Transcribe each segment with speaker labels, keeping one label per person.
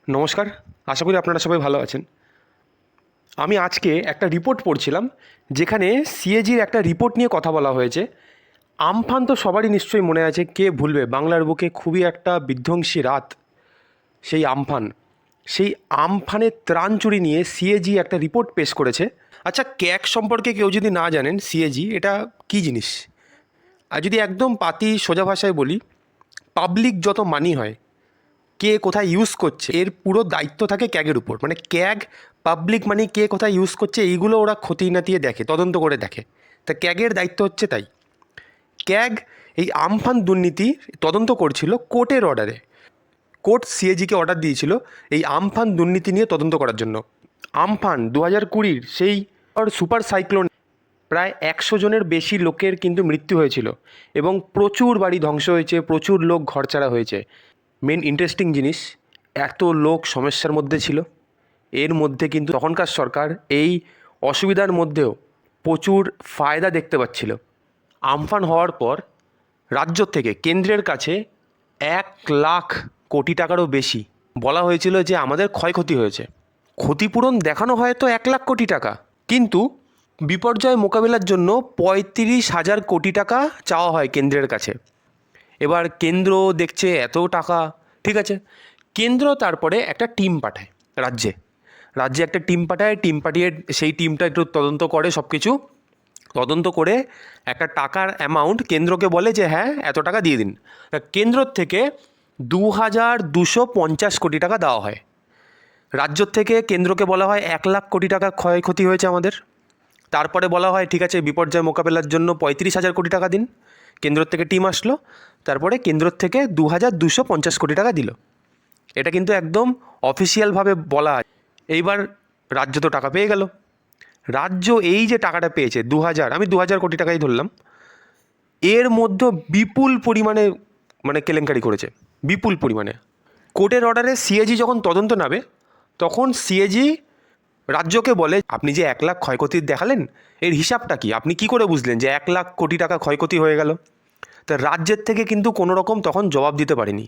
Speaker 1: নমস্কার। আশা করি আপনারা সবাই ভালো আছেন। আমি আজকে একটা রিপোর্ট পড়ছিলাম, যেখানে সিএজির একটা রিপোর্ট নিয়ে কথা বলা হয়েছে। আমফান তো সবারই নিশ্চয়ই মনে আছে, কে ভুলবে? বাংলার বুকে খুবই একটা বিধ্বংসী রাত সেই আমফান। সেই আমফানের ত্রাণ চুরি নিয়ে সিএজি একটা রিপোর্ট পেশ করেছে। আচ্ছা, ক্যাগ সম্পর্কে কেউ যদি না জানেন, সিএজি এটা কী জিনিস? আর যদি একদম পাতি সোজা ভাষায় বলি, পাবলিক যত মানি হয়, কে কোথায় ইউজ করছে, এর পুরো দায়িত্ব থাকে ক্যাগের উপর। মানে ক্যাগ পাবলিক মানি কে কোথায় ইউজ করছে এইগুলো ওরা খতিয়ে নাতিয়ে দেখে, তদন্ত করে দেখে। তা ক্যাগের দায়িত্ব হচ্ছে তাই। ক্যাগ এই আমফান দুর্নীতি তদন্ত করছিল কোর্টের অর্ডারে। কোর্ট সিএজিকে অর্ডার দিয়েছিল এই আমফান দুর্নীতি নিয়ে তদন্ত করার জন্য। আমফান 2020 সেই সুপার সাইক্লোন প্রায় 100 জনের বেশি লোকের কিন্তু মৃত্যু হয়েছিল, এবং প্রচুর বাড়ি ধ্বংস হয়েছে, প্রচুর লোক ঘরছাড়া হয়েছে। মেন ইন্টারেস্টিং জিনিস, এত লোক সমস্যার মধ্যে ছিল, এর মধ্যে কিন্তু তখনকার সরকার এই অসুবিধার মধ্যেও প্রচুর ফায়দা দেখতে পাচ্ছিল। আমফান হওয়ার পর রাজ্য থেকে কেন্দ্রের কাছে 1,00,000 কোটি টাকারও বেশি বলা হয়েছিল যে আমাদের ক্ষয়ক্ষতি হয়েছে। ক্ষতিপূরণ দেখানো হয় তো 1,00,000 কোটি টাকা, কিন্তু বিপর্যয় মোকাবিলার জন্য 35,000 কোটি টাকা চাওয়া হয় কেন্দ্রের কাছে। এবার কেন্দ্র দেখছে এত টাকা, ঠিক আছে, কেন্দ্র তারপরে একটা টিম পাঠায় রাজ্যে। রাজ্যে একটা টিম পাঠায়, টিম পাঠিয়ে সেই টিমটা একটু তদন্ত করে, সব কিছু তদন্ত করে একটা টাকার অ্যামাউন্ট কেন্দ্রকে বলে যে হ্যাঁ এত টাকা দিয়ে দিন। কেন্দ্র থেকে 2,250 কোটি টাকা দেওয়া হয়। রাজ্য থেকে কেন্দ্রকে বলা হয় 1,00,000 কোটি টাকা ক্ষয়ক্ষতি হয়েছে আমাদের। তারপরে বলা হয় ঠিক আছে, বিপর্যয় মোকাবেলার জন্য 35,000 কোটি টাকা দিন। কেন্দ্র থেকে টিম আসলো, তারপরে কেন্দ্র থেকে 2,250 কোটি টাকা দিল। এটা কিন্তু একদম অফিসিয়ালভাবে বলা। এইবার রাজ্য তো টাকা পেয়ে গেল। রাজ্য এই যে টাকাটা পেয়েছে 2,000, আমি 2,000 কোটি টাকাই ধরলাম, এর মধ্যে বিপুল পরিমাণে মানে কেলেঙ্কারি করেছে, বিপুল পরিমাণে। কোর্টের অর্ডারে সিএজি যখন তদন্ত নামে, তখন সিএজি রাজ্যকে বলে আপনি যে 1,00,000 ক্ষয়ক্ষতির দেখালেন, এর হিসাবটা কি? আপনি কি করে বুঝলেন যে 1,00,000 কোটি টাকা ক্ষয়ক্ষতি হয়ে গেল? তা রাজ্যের থেকে কিন্তু কোনো রকম তখন জবাব দিতে পারেনি।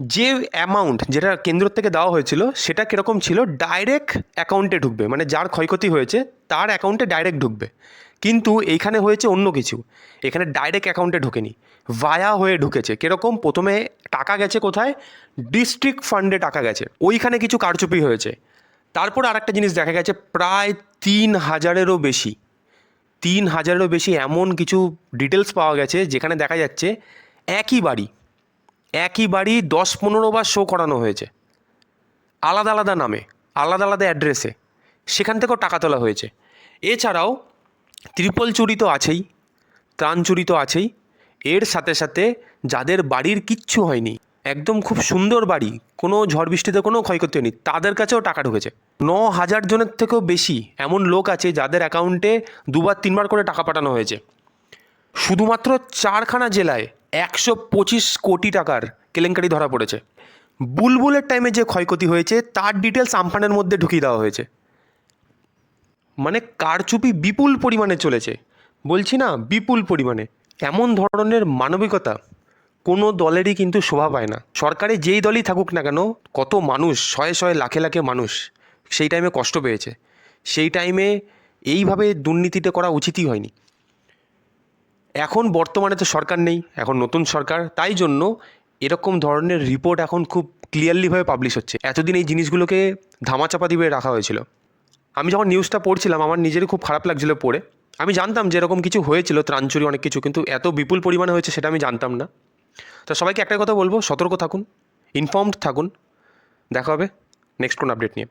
Speaker 1: যে অ্যামাউন্ট যেটা কেন্দ্র থেকে দেওয়া হয়েছিল সেটা কীরকম ছিল, ডাইরেক্ট অ্যাকাউন্টে ঢুকবে, মানে যার ক্ষয়ক্ষতি হয়েছে তার অ্যাকাউন্টে ডাইরেক্ট ঢুকবে। কিন্তু এইখানে হয়েছে অন্য কিছু, এখানে ডাইরেক্ট অ্যাকাউন্টে ঢোকেনি, ভায়া হয়ে ঢুকেছে। কীরকম? প্রথমে টাকা গেছে কোথায়? ডিস্ট্রিক্ট ফান্ডে টাকা গেছে, ওইখানে কিছু কারচুপি হয়েছে। তারপর আরেকটা জিনিস দেখা গেছে, প্রায় 3,000-এরও বেশি, 3,000-এরও বেশি এমন কিছু ডিটেলস পাওয়া গেছে যেখানে দেখা যাচ্ছে একই বাড়ি 10-15 বার শো করানো হয়েছে, আলাদা আলাদা নামে, আলাদা আলাদা অ্যাড্রেসে, সেখান থেকেও টাকা তোলা হয়েছে। এছাড়াও ত্রিপল চুরি তো আছেই, ত্রাণ চুরি তো আছেই, এর সাথে সাথে যাদের বাড়ির কিচ্ছু হয়নি, একদম খুব সুন্দর বাড়ি, কোনো ঝড় বৃষ্টিতে কোনো ক্ষয়ক্ষতি হয়নি, তাদের কাছেও টাকা ঢুকেছে। 9,000 জনের থেকেও বেশি এমন লোক আছে যাদের অ্যাকাউন্টে 2-3 বার করে টাকা পাঠানো হয়েছে। শুধুমাত্র 4খানা জেলায় 125 কোটি টাকার কেলেঙ্কারি ধরা পড়েছে। বুলবুলের টাইমে যে ক্ষয়ক্ষতি হয়েছে তার ডিটেলস আমফানের মধ্যে ঢুকিয়ে দেওয়া হয়েছে। মানে কারচুপি বিপুল পরিমাণে চলেছে, বলছি না, বিপুল পরিমাণে। এমন ধরনের মানবিকতা কোনো দলেরই কিন্তু শোভা পায় না। সরকারে যেই দলই থাকুক না কেন, কত মানুষ, শয়ে শয়ে লাখে লাখে মানুষ সেই টাইমে কষ্ট পেয়েছে। সেই টাইমে এইভাবে দুর্নীতিটা করা উচিতই হয়নি। এখন বর্তমানে তো সরকার নেই, এখন নতুন সরকার, তাই জন্য এরকম ধরনের রিপোর্ট এখন খুব ক্লিয়ারলিভাবে পাবলিশ হচ্ছে। এতদিন এই জিনিসগুলোকে ধামাচাপা দিয়ে রাখা হয়েছিল। আমি যখন নিউজটা পড়ছিলাম আমার নিজেরই খুব খারাপ লাগছিলো পড়ে। আমি জানতাম যে এরকম কিছু হয়েছিল, ত্রাণ চুরি অনেক কিছু, কিন্তু এত বিপুল পরিমাণে হয়েছে সেটা আমি জানতাম না। তো সবাইকে একটাই কথা বলবো, সতর্ক থাকুন, ইনফর্মড থাকুন। দেখা হবে নেক্সট কোন আপডেট নিয়ে।